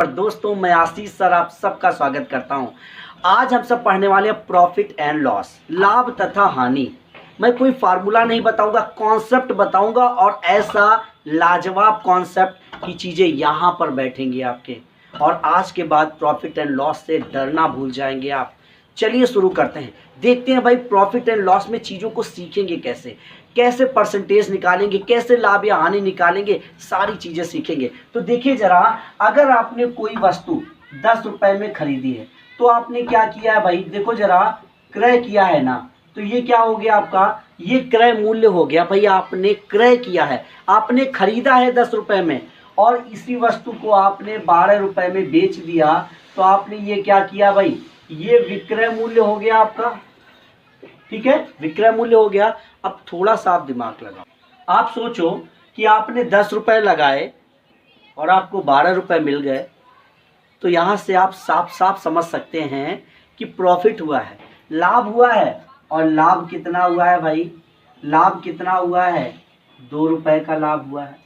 और दोस्तों, मैं आशीष सर आप सबका स्वागत करता हूं। आज हम सब पढ़ने वाले हैं प्रॉफिट एंड लॉस, लाभ तथा हानि। मैं कोई फार्मूला नहीं बताऊंगा, कॉन्सेप्ट बताऊंगा और ऐसा लाजवाब कॉन्सेप्ट की चीज़ें यहाँ पर बैठेंगी आपके, और आज के बाद प्रॉफिट एंड लॉस से डरना भूल जाएंगे आप। चलिए शुरू करते हैं। देखते हैं भाई प्रॉफिट एंड लॉस में चीज़ों को सीखेंगे कैसे, कैसे परसेंटेज निकालेंगे, कैसे लाभ या हानि निकालेंगे, सारी चीज़ें सीखेंगे। तो देखिए जरा, अगर आपने कोई वस्तु 10 रुपए में खरीदी है तो आपने क्या किया है भाई, देखो जरा, क्रय किया है ना, तो ये क्या हो गया आपका, ये क्रय मूल्य हो गया भाई। आपने क्रय किया है, आपने खरीदा है 10 रुपए में और इसी वस्तु को आपने 12 रुपए में बेच दिया, तो आपने ये क्या किया भाई, ये विक्रय मूल्य हो गया आपका। ठीक है, विक्रय मूल्य हो गया। अब थोड़ा सा आप दिमाग लगाओ, आप सोचो कि आपने 10 रुपए लगाए और आपको 12 रुपए मिल गए, तो यहाँ से आप साफ साफ समझ सकते हैं कि प्रॉफिट हुआ है, लाभ हुआ है। और लाभ कितना हुआ है भाई, लाभ कितना हुआ है, 2 रुपए का लाभ हुआ है।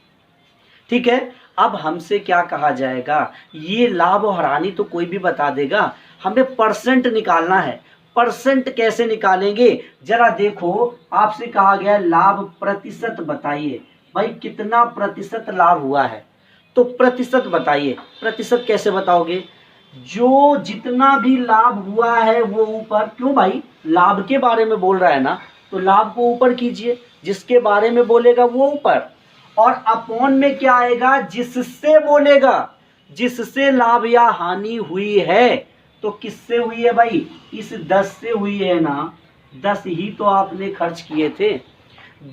ठीक है, अब हमसे क्या कहा जाएगा, ये लाभ और हानि तो कोई भी बता देगा, हमें परसेंट निकालना है। परसेंट कैसे निकालेंगे, जरा देखो, आपसे कहा गया लाभ प्रतिशत बताइए भाई, कितना प्रतिशत लाभ हुआ है, तो प्रतिशत बताइए। प्रतिशत कैसे बताओगे, जो जितना भी लाभ हुआ है वो ऊपर, क्यों भाई, लाभ के बारे में बोल रहा है ना, तो लाभ को ऊपर कीजिए, जिसके बारे में बोलेगा वो ऊपर, और अपॉन में क्या आएगा, जिससे बोलेगा, जिससे लाभ या हानि हुई है। तो किससे हुई है भाई, इस 10 से हुई है ना। 10 ही तो आपने खर्च किए थे,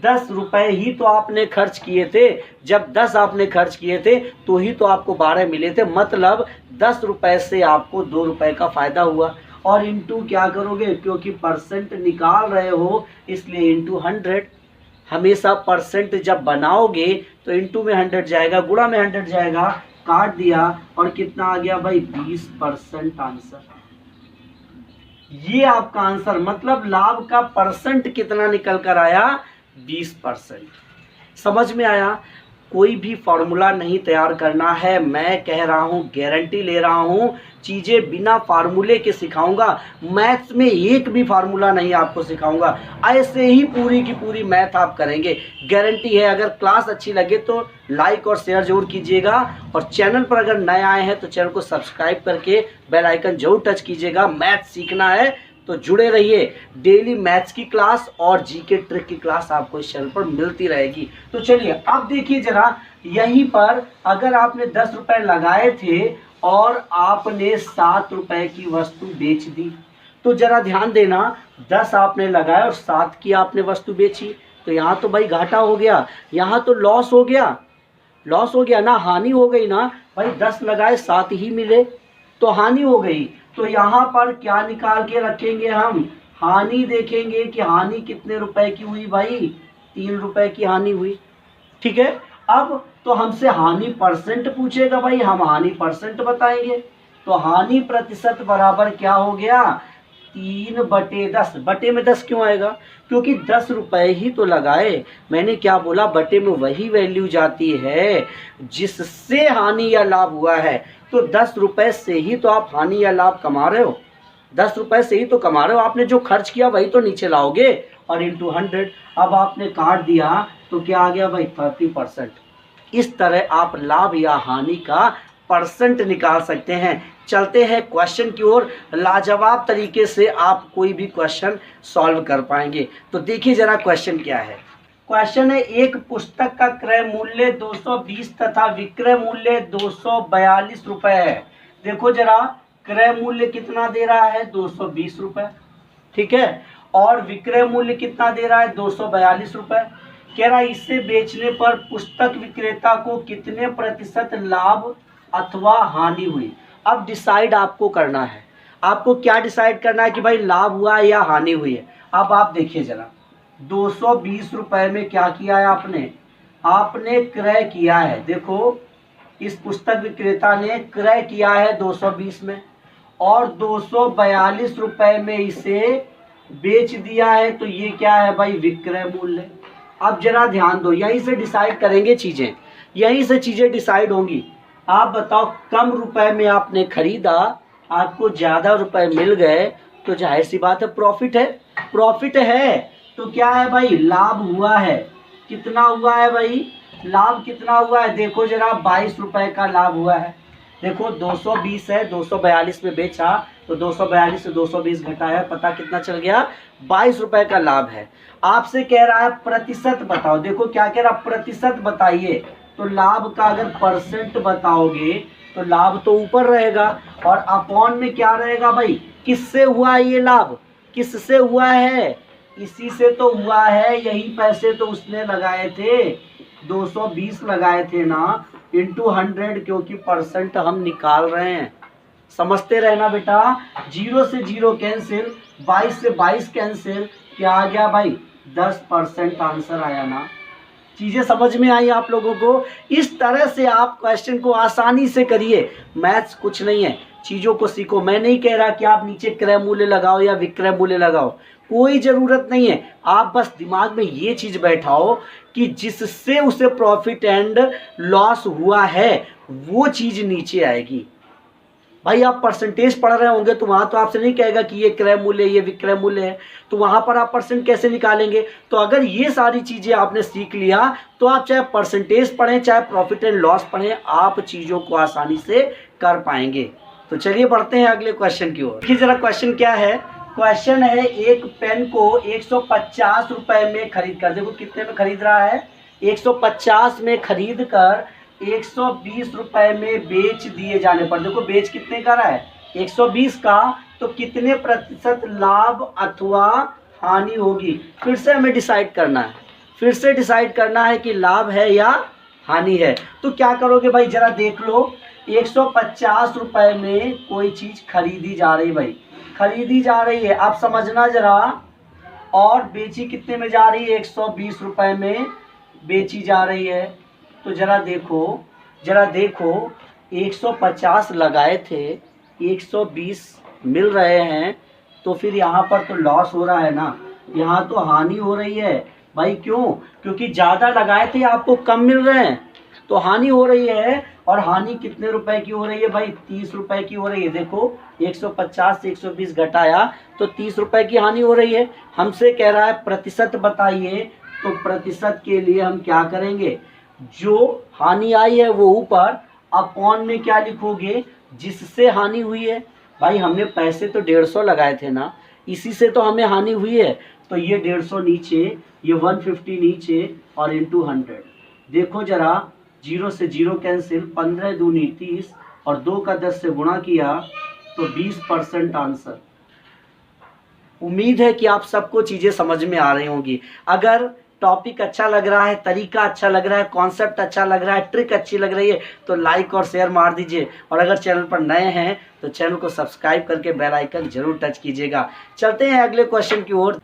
10 रुपए ही तो आपने खर्च किए थे। जब 10 आपने खर्च किए थे तो ही तो आपको 12 मिले थे, मतलब 10 रुपए से आपको 2 रुपए का फायदा हुआ। और इंटू क्या करोगे, क्योंकि परसेंट निकाल रहे हो इसलिए इंटू 100। हमेशा परसेंट जब बनाओगे तो इंटू में 100 जाएगा, गुणा में 100 जाएगा, काट दिया और कितना आ गया भाई, 20% आंसर। ये आपका आंसर, मतलब लाभ का परसेंट कितना निकल कर आया, 20%। समझ में आया। कोई भी फॉर्मूला नहीं तैयार करना है, मैं कह रहा हूँ, गारंटी ले रहा हूँ, चीज़ें बिना फार्मूले के सिखाऊंगा। मैथ्स में एक भी फार्मूला नहीं आपको सिखाऊंगा, ऐसे ही पूरी की पूरी मैथ आप करेंगे, गारंटी है। अगर क्लास अच्छी लगे तो लाइक और शेयर जरूर कीजिएगा, और चैनल पर अगर नए आए हैं तो चैनल को सब्सक्राइब करके बेल आइकन जरूर टच कीजिएगा। मैथ सीखना है तो जुड़े रहिए, डेली मैथ्स की क्लास और जीके ट्रिक की क्लास आपको इस चैनल पर मिलती रहेगी। तो चलिए अब देखिए जरा, यहीं पर अगर आपने 10 रुपए लगाए थे और आपने 7 रुपए की वस्तु बेच दी, तो जरा ध्यान देना, 10 आपने लगाए और 7 की आपने वस्तु बेची, तो यहाँ तो भाई घाटा हो गया, यहाँ तो लॉस हो गया, लॉस हो गया ना, हानि हो गई ना भाई। 10 लगाए 7 ही मिले तो हानि हो गई। तो यहाँ पर क्या निकाल के रखेंगे हम, हानि देखेंगे कि हानि कितने रुपए की हुई भाई, 3 रुपए की हानि हुई। ठीक है, अब तो हमसे हानि परसेंट पूछेगा भाई, हम हानि परसेंट बताएंगे। तो हानि प्रतिशत बराबर क्या हो गया, 3/10। बटे में 10 क्यों आएगा, क्योंकि 10 रुपए ही तो लगाए। मैंने क्या बोला, बटे में वही वैल्यू जाती है जिससे हानि या लाभ हुआ है। तो 10 रुपए से ही तो आप हानि या लाभ कमा रहे हो, 10 रुपए से ही तो कमा रहे हो। आपने जो खर्च किया वही तो नीचे लाओगे, और इंटू 100। अब आपने काट दिया तो क्या आ गया भाई, 30%। इस तरह आप लाभ या हानि का परसेंट निकाल सकते हैं। चलते हैं क्वेश्चन की ओर, लाजवाब तरीके से आप कोई भी क्वेश्चन सॉल्व कर पाएंगे। तो देखिए जरा क्वेश्चन क्या है। क्वेश्चन है, एक पुस्तक का क्रय मूल्य 220 तथा विक्रय मूल्य 242 रुपए है। देखो जरा, क्रय मूल्य कितना दे रहा है, 220 रुपए। ठीक है, और विक्रय मूल्य कितना दे रहा है, 242 रुपए। कह रहा है इसे बेचने पर पुस्तक विक्रेता को कितने प्रतिशत लाभ अथवा हानि हुई। अब डिसाइड आपको करना है, आपको क्या डिसाइड करना है कि भाई लाभ हुआ है या हानि हुई है। अब आप देखिए जरा, 220 रुपए में क्या किया है आपने, आपने क्रय किया है। देखो, इस पुस्तक विक्रेता ने क्रय किया है 220 में, और 242 रुपए में इसे बेच दिया है, तो ये क्या है भाई, विक्रय मूल्य। अब जरा ध्यान दो, यहीं से डिसाइड करेंगे चीजें, यहीं से चीजें डिसाइड होंगी। आप बताओ, कम रुपए में आपने खरीदा, आपको ज़्यादा रुपए मिल गए, तो जाहिर सी बात है प्रॉफिट है। प्रॉफिट है तो क्या है भाई, लाभ हुआ है। कितना हुआ है भाई, लाभ कितना हुआ है, देखो जरा 22 रुपए का लाभ हुआ है। देखो 220 है, 242 में बेचा तो 242 से 220 घटाया, पता कितना चल गया, 22 रुपए का लाभ है। आपसे कह रहा है प्रतिशत बताओ, देखो क्या कह रहा, प्रतिशत बताइए। तो लाभ का अगर परसेंट बताओगे तो लाभ तो ऊपर रहेगा, और अपॉन में क्या रहेगा भाई, किससे हुआ है ये लाभ, किससे हुआ है, इसी से तो हुआ है। यही पैसे तो उसने लगाए थे, 220 लगाए थे ना, इंटू 100, क्योंकि परसेंट हम निकाल रहे हैं। समझते रहना बेटा, 0 से 0 कैंसिल, 22 से 22 कैंसिल, क्या आ गया भाई, 10% आंसर आया ना। चीज़ें समझ में आई आप लोगों को। इस तरह से आप क्वेश्चन को आसानी से करिए। मैथ्स कुछ नहीं है, चीज़ों को सीखो। मैं नहीं कह रहा कि आप नीचे क्रय मूल्य लगाओ या विक्रय मूल्य लगाओ, कोई ज़रूरत नहीं है। आप बस दिमाग में ये चीज़ बैठाओ कि जिससे उसे प्रॉफिट एंड लॉस हुआ है वो चीज़ नीचे आएगी। भाई आप परसेंटेज पढ़ रहे होंगे तो वहाँ तो आपसे नहीं कहेगा कि ये क्रय मूल्य ये विक्रय मूल्य है, तो वहाँ पर आप परसेंट कैसे निकालेंगे। तो अगर ये सारी चीज़ें आपने सीख लिया तो आप चाहे परसेंटेज पढ़ें चाहे प्रॉफिट एंड लॉस पढ़ें, आप चीज़ों को आसानी से कर पाएंगे। तो चलिए बढ़ते हैं अगले क्वेश्चन की ओर। देखिए जरा क्वेश्चन क्या है। क्वेश्चन है, एक पेन को 150 रुपए में खरीद कर, देखो कितने में खरीद रहा है, 150 में खरीद कर 120 रुपए में बेच दिए जाने पर, देखो बेच कितने का रहा है, 120 का, तो कितने प्रतिशत लाभ अथवा हानि होगी। फिर से हमें डिसाइड करना है, फिर से डिसाइड करना है कि लाभ है या हानि है। तो क्या करोगे भाई, जरा देख लो, 150 रुपए में कोई चीज़ खरीदी जा रही, भाई खरीदी जा रही है, आप समझना जरा, और बेची कितने में जा रही है, 120 रुपए में बेची जा रही है। तो जरा देखो 150 लगाए थे, 120 मिल रहे हैं, तो फिर यहाँ पर तो लॉस हो रहा है ना, यहाँ तो हानि हो रही है भाई। क्यों, क्योंकि ज़्यादा लगाए थे आपको कम मिल रहे हैं, तो हानि हो रही है। और हानि कितने रुपए की हो रही है भाई, 30 रुपए की हो रही है। देखो 150 से 120 घटाया तो 30 रुपए की हानि हो रही है। हमसे कह रहा है प्रतिशत बताइए, तो प्रतिशत के लिए हम क्या करेंगे, जो हानि आई है वो ऊपर, अपॉन में क्या लिखोगे, जिससे हानि हुई है। भाई हमने पैसे तो 150 लगाए थे ना, इसी से तो हमें हानि हुई है, तो ये 150 नीचे, ये 150 नीचे, और इंटू 100। देखो जरा, 0 से 0 कैंसिल, 15 दूनी 30, और 2 का 10 से गुणा किया तो 20% आंसर। उम्मीद है कि आप सबको चीज़ें समझ में आ रही होंगी। अगर टॉपिक अच्छा लग रहा है, तरीका अच्छा लग रहा है, कॉन्सेप्ट अच्छा लग रहा है, ट्रिक अच्छी लग रही है, तो लाइक और शेयर मार दीजिए। और अगर चैनल पर नए हैं तो चैनल को सब्सक्राइब करके बेल आइकन जरूर टच कीजिएगा। चलते हैं अगले क्वेश्चन की ओर।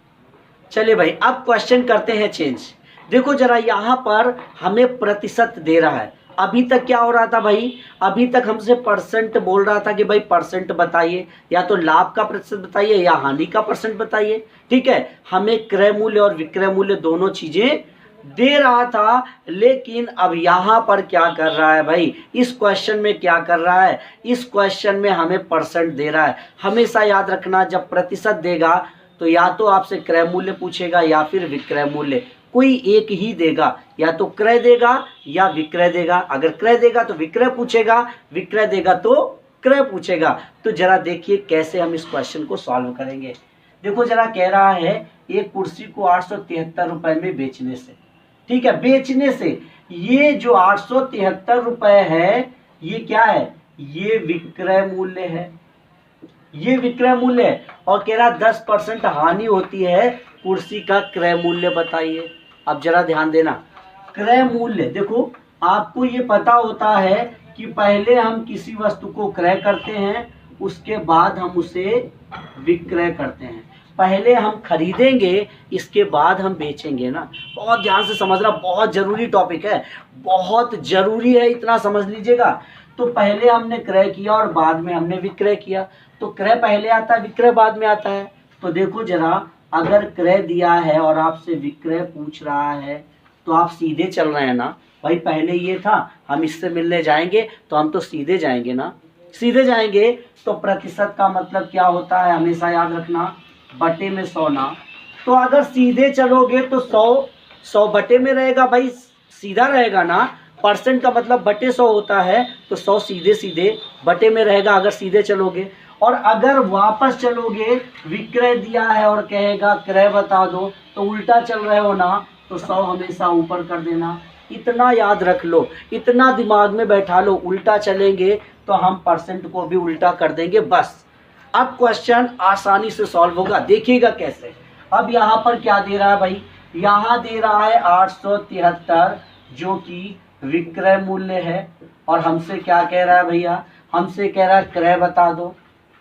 चलिए भाई, अब क्वेश्चन करते हैं चेंज। देखो जरा, यहाँ पर हमें प्रतिशत दे रहा है। अभी तक क्या हो रहा था भाई, अभी तक हमसे परसेंट बोल रहा था कि भाई परसेंट बताइए, या तो लाभ का प्रतिशत बताइए या हानि का परसेंट बताइए। ठीक है, हमें क्रय मूल्य और विक्रय मूल्य दोनों चीजें दे रहा था। लेकिन अब यहाँ पर क्या कर रहा है भाई, इस क्वेश्चन में क्या कर रहा है, इस क्वेश्चन में हमें परसेंट दे रहा है। हमेशा याद रखना, जब प्रतिशत देगा तो या तो आपसे क्रय मूल्य पूछेगा या फिर विक्रय मूल्य, कोई एक ही देगा, या तो क्रय देगा या विक्रय देगा। अगर क्रय देगा तो विक्रय पूछेगा, विक्रय देगा तो क्रय पूछेगा। तो जरा देखिए कैसे हम इस क्वेश्चन को सॉल्व करेंगे। देखो जरा, कह रहा है एक कुर्सी को 873 रुपए में बेचने से, ठीक है, बेचने से, ये जो 873 रुपए है ये क्या है, ये विक्रय मूल्य है, ये विक्रय मूल्य है। और कह रहा 10% हानि होती है, कुर्सी का क्रय मूल्य बताइए। अब जरा ध्यान देना, क्रय मूल्य, देखो आपको ये पता होता है कि पहले हम किसी वस्तु को क्रय करते हैं, उसके बाद हम उसे विक्रय करते हैं। पहले हम खरीदेंगे, इसके बाद हम बेचेंगे ना। बहुत ध्यान से समझना, बहुत जरूरी टॉपिक है, बहुत जरूरी है, इतना समझ लीजिएगा। तो पहले हमने क्रय किया और बाद में हमने विक्रय किया, तो क्रय पहले आता है, विक्रय बाद में आता है। तो देखो जरा, अगर क्रय दिया है और आपसे विक्रय पूछ रहा है तो आप सीधे चल रहे हैं ना भाई पहले ये था, हम इससे मिलने जाएंगे तो हम तो सीधे जाएंगे ना, सीधे जाएंगे। तो प्रतिशत का मतलब क्या होता है हमेशा याद रखना, बटे में 100 ना। तो अगर सीधे चलोगे तो 100 बटे में रहेगा भाई, सीधा रहेगा ना। परसेंट का मतलब बटे 100 होता है, तो 100 सीधे सीधे बटे में रहेगा अगर सीधे चलोगे। और अगर वापस चलोगे, विक्रय दिया है और कहेगा क्रय बता दो, तो उल्टा चल रहे हो ना, तो 100 हमेशा ऊपर कर देना। इतना याद रख लो, इतना दिमाग में बैठा लो, उल्टा चलेंगे तो हम परसेंट को भी उल्टा कर देंगे बस। अब क्वेश्चन आसानी से सॉल्व होगा, देखिएगा कैसे। अब यहाँ पर क्या दे रहा है भाई, यहाँ दे रहा है 873 जो कि विक्रय मूल्य है, और हमसे क्या कह रहा है भैया, हमसे कह रहा है क्रय बता दो,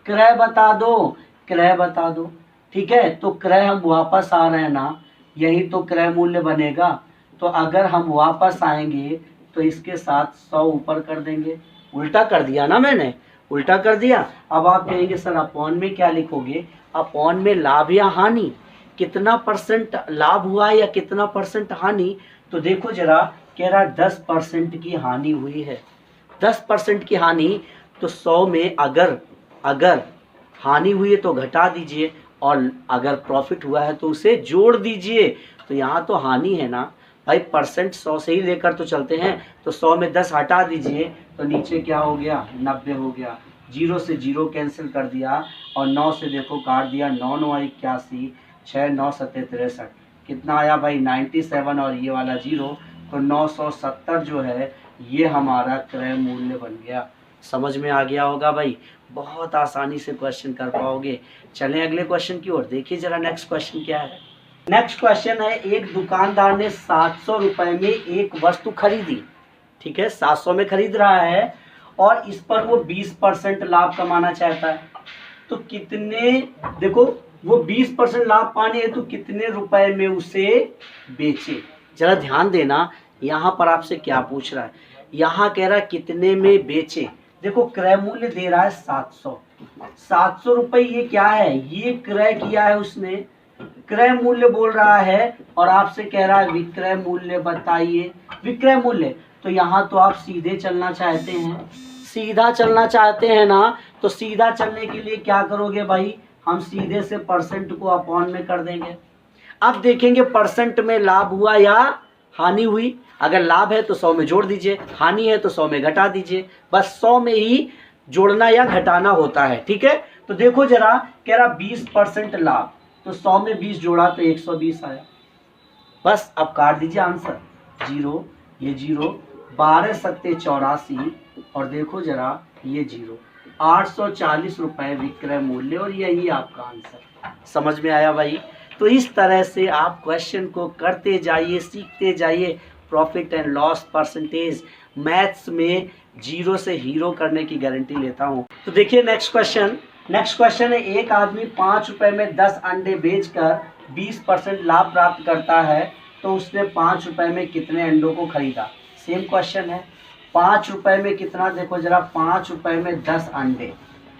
क्रय बता दो, क्रय बता दो। ठीक है, तो क्रय हम वापस आ रहे हैं ना, यही तो क्रय मूल्य बनेगा। तो अगर हम वापस आएंगे तो इसके साथ 100 ऊपर कर देंगे, उल्टा कर दिया ना मैंने, उल्टा कर दिया। अब आप कहेंगे सर अपॉन में क्या लिखोगे, अपॉन में लाभ या हानि, कितना परसेंट लाभ हुआ या कितना परसेंट हानि। तो देखो जरा, कह रहा 10% की हानि हुई है, 10% की हानि। तो 100 में अगर हानि हुई है तो घटा दीजिए, और अगर प्रॉफिट हुआ है तो उसे जोड़ दीजिए। तो यहाँ तो हानि है ना भाई, परसेंट 100 से ही लेकर तो चलते हैं। तो 100 में 10 हटा दीजिए, तो नीचे क्या हो गया, 90 हो गया। 0 से 0 कैंसिल कर दिया, और 9 से देखो काट दिया, 9 9 81, 6 9 7 63, कितना आया भाई 97, और ये वाला 0, तो 970 जो है ये हमारा क्रय मूल्य बन गया। समझ में आ गया होगा भाई, बहुत आसानी से क्वेश्चन कर पाओगे। चलें अगले क्वेश्चन की ओर, देखिए जरा नेक्स्ट क्वेश्चन क्या है। नेक्स्ट क्वेश्चन है, एक दुकानदार ने 700 रुपए में एक वस्तु खरीदी, ठीक है 700 में खरीद रहा है, और इस पर वो 20% लाभ कमाना चाहता है। तो कितने, देखो वो 20% लाभ पाने है तो कितने रुपए में उसे बेचे। जरा ध्यान देना, यहाँ पर आपसे क्या पूछ रहा है, यहाँ कह रहा है कितने में बेचे। देखो क्रय मूल्य दे रहा है 700 रुपए, ये क्या है, ये क्रय किया है उसने, क्रय मूल्य बोल रहा है, और आपसे कह रहा है विक्रय मूल्य बताइए, विक्रय मूल्य। तो यहाँ तो आप सीधे चलना चाहते हैं, सीधा चलना चाहते हैं ना, तो सीधा चलने के लिए क्या करोगे भाई, हम सीधे से परसेंट को अपॉन में कर देंगे। अब देखेंगे परसेंट में लाभ हुआ या हानि हुई। अगर लाभ है तो 100 में जोड़ दीजिए, हानि है तो 100 में घटा दीजिए, बस 100 में ही जोड़ना या घटाना होता है। ठीक है, तो देखो जरा, कह रहा 20% लाभ, तो 100 में 20 जोड़ा तो 120 आया, बस अब काट दीजिए आंसर, 0 ये 0, 12 सत्ते 84, और देखो जरा ये 0, 840 रुपए विक्रय मूल्य, और यही आपका आंसर। समझ में आया भाई। तो इस तरह से आप क्वेश्चन को करते जाइए, सीखते जाइए। Profit and loss percentage maths में 0 से हीरो करने की गारंटी लेता हूँ। तो देखिए नेक्स्ट क्वेश्चन है, एक आदमी 5 रुपए में 10 अंडे बेचकर 20% लाभ प्राप्त करता है, तो उसने 5 रुपए में कितने अंडों को खरीदा। सेम क्वेश्चन है, 5 रुपए में कितना, देखो जरा 5 रुपए में 10 अंडे,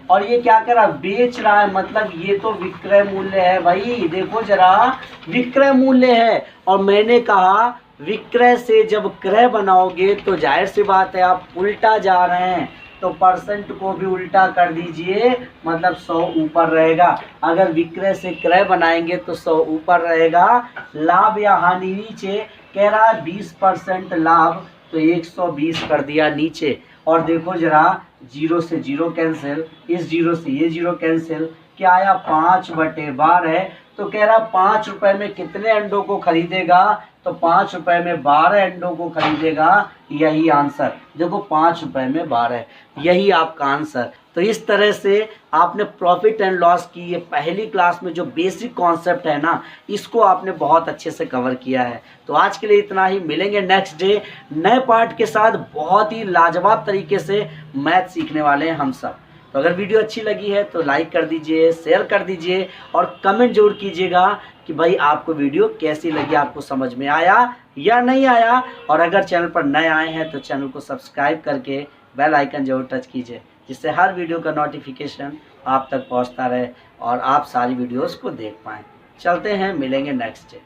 और ये क्या कर रहा है, बेच रहा है, मतलब ये तो विक्रय मूल्य है भाई। देखो जरा विक्रय मूल्य है, और मैंने कहा विक्रय से जब क्रय बनाओगे तो जाहिर सी बात है आप उल्टा जा रहे हैं, तो परसेंट को भी उल्टा कर दीजिए, मतलब 100 ऊपर रहेगा। अगर विक्रय से क्रय बनाएंगे तो 100 ऊपर रहेगा। लाभ या हानि नीचे, कह रहा है 20% लाभ, तो 120 कर दिया नीचे। और देखो जरा 0 से 0 कैंसिल, इस 0 से ये 0 कैंसिल, क्या आया 5/12। तो कह रहा 5 रुपए में कितने अंडों को खरीदेगा, तो 5 रुपए में 12 अंडों को खरीदेगा, यही आंसर। देखो 5 रुपए में 12, यही आपका आंसर। तो इस तरह से आपने प्रॉफिट एंड लॉस की ये पहली क्लास में जो बेसिक कॉन्सेप्ट है ना, इसको आपने बहुत अच्छे से कवर किया है। तो आज के लिए इतना ही, मिलेंगे नेक्स्ट डे नए पार्ट के साथ। बहुत ही लाजवाब तरीके से मैथ सीखने वाले हैं हम सब। तो अगर वीडियो अच्छी लगी है तो लाइक कर दीजिए, शेयर कर दीजिए, और कमेंट जरूर कीजिएगा कि भाई आपको वीडियो कैसी लगी, आपको समझ में आया या नहीं आया। और अगर चैनल पर नए आए हैं तो चैनल को सब्सक्राइब करके बेल आइकन जरूर टच कीजिए, जिससे हर वीडियो का नोटिफिकेशन आप तक पहुंचता रहे और आप सारी वीडियोस को देख पाएँ। चलते हैं, मिलेंगे नेक्स्ट डे।